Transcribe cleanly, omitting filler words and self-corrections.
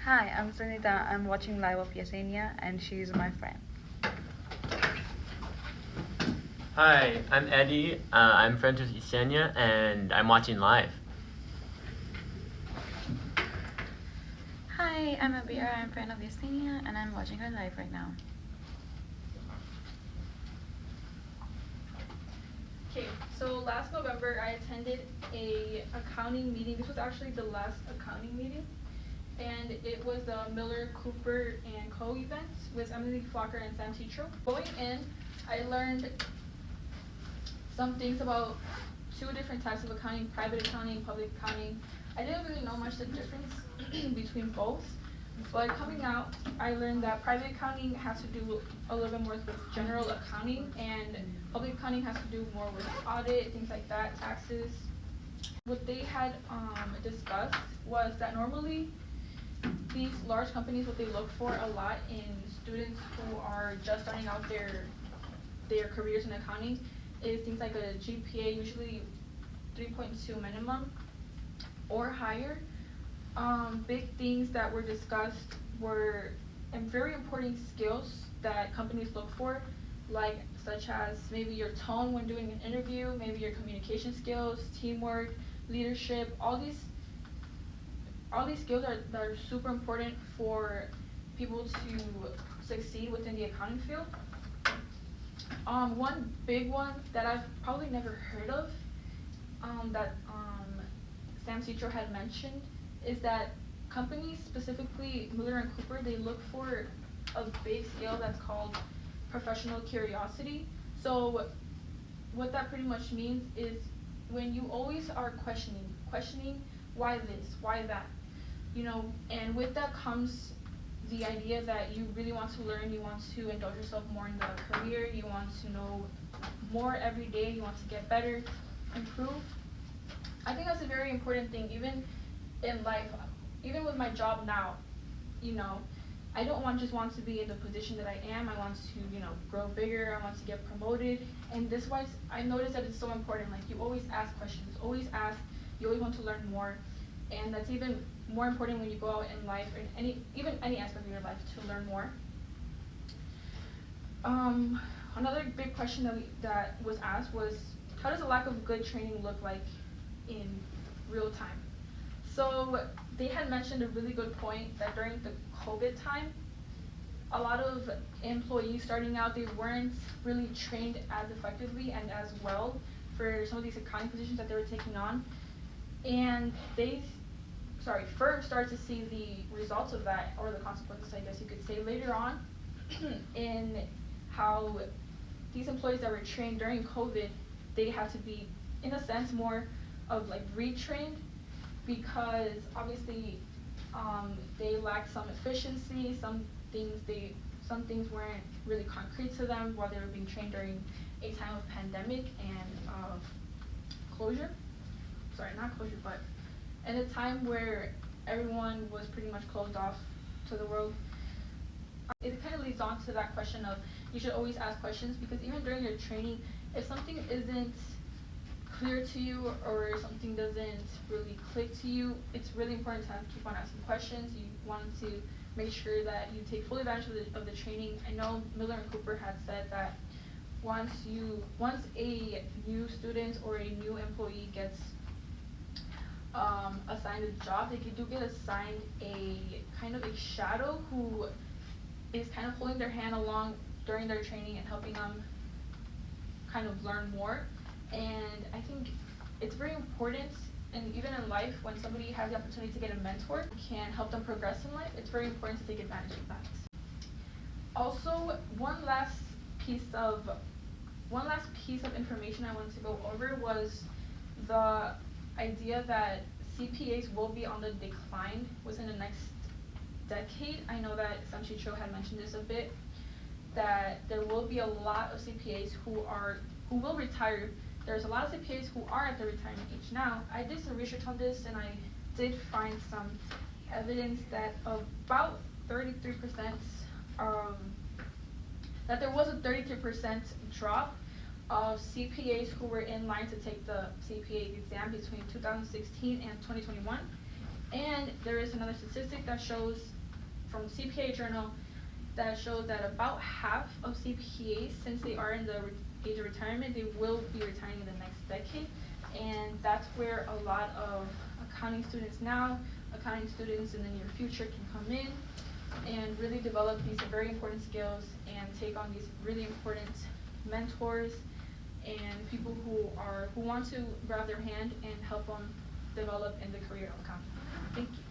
Hi, I'm Sunita. I'm watching live of Yesenia, and she's my friend. Hi, I'm Eddie. I'm friends with Yesenia, and I'm watching live. Hi, I'm Abira. I'm friend of Yesenia, and I'm watching her live right now. Okay, so last November I attended a accounting meeting. This was actually the last accounting meeting, and it was the Miller, Cooper, and Co. event with Emily Flocker and Sam Tetro. Going in, I learned some things about two different types of accounting: private accounting, public accounting. I didn't really know much the difference between both, but coming out, I learned that private accounting has to do a little bit more with general accounting, and public accounting has to do more with audit, things like that, taxes. What they had discussed was that normally these large companies, what they look for a lot in students who are just starting out their careers in accounting is things like a GPA, usually 3.2 minimum or higher. Big things that were discussed were very important skills that companies look for, like such as maybe your tone when doing an interview, maybe your communication skills, teamwork, leadership. All these skills that are super important for people to succeed within the accounting field. One big one that I've probably never heard of, that Sam Citro had mentioned, is that companies, specifically Miller and Cooper, they look for a big skill that's called professional curiosity. So what that pretty much means is when you always are questioning why this, why that, and with that comes the idea that you really want to learn, you want to indulge yourself more in the career, you want to know more every day, you want to get better, improve. I think that's a very important thing, even in life, even with my job now. I don't just want to be in the position that I am. I want to, grow bigger. I want to get promoted. And this wise, I noticed that it's so important. Like, you always ask questions, always ask. You always want to learn more, and that's even more important when you go out in life or in any aspect of your life to learn more. Another big question that was asked was, how does a lack of good training look like in real time? So they had mentioned a really good point that during the COVID time, a lot of employees starting out, they weren't really trained as effectively and as well for some of these accounting positions that they were taking on. And firms started to see the results of that, or the consequences, I guess you could say, later on in how these employees that were trained during COVID, they had to be, in a sense, more of like retrained, because obviously they lacked some efficiency. Some things weren't really concrete to them while they were being trained during a time of pandemic and closure. Sorry, not closure, but in a time where everyone was pretty much closed off to the world. It kind of leads on to that question of, you should always ask questions, because even during your training, if something isn't clear to you or something doesn't really click to you, it's really important to keep on asking questions. You want to make sure that you take full advantage of the training. I know Miller and Cooper had said that once a new student or a new employee gets assigned a job, they do get assigned a kind of a shadow who is kind of holding their hand along during their training and helping them kind of learn more. And I think it's very important, and even in life, when somebody has the opportunity to get a mentor, can help them progress in life, it's very important to take advantage of that. Also, one last piece of information I wanted to go over was the idea that CPAs will be on the decline within the next decade. I know that Sam Citro had mentioned this a bit, that there will be a lot of CPAs who will retire. There's a lot of CPAs who are at the retirement age now. I did some research on this, and I did find some evidence that about 33%, that there was a 33% drop of CPAs who were in line to take the CPA exam between 2016 and 2021. And there is another statistic that shows from CPA Journal that shows that about half of CPAs, since they are in the age of retirement, they will be retiring in the next decade, and that's where a lot of accounting students now, accounting students in the near future can come in and really develop these very important skills and take on these really important mentors and people who want to grab their hand and help them develop in the career of accounting. Thank you.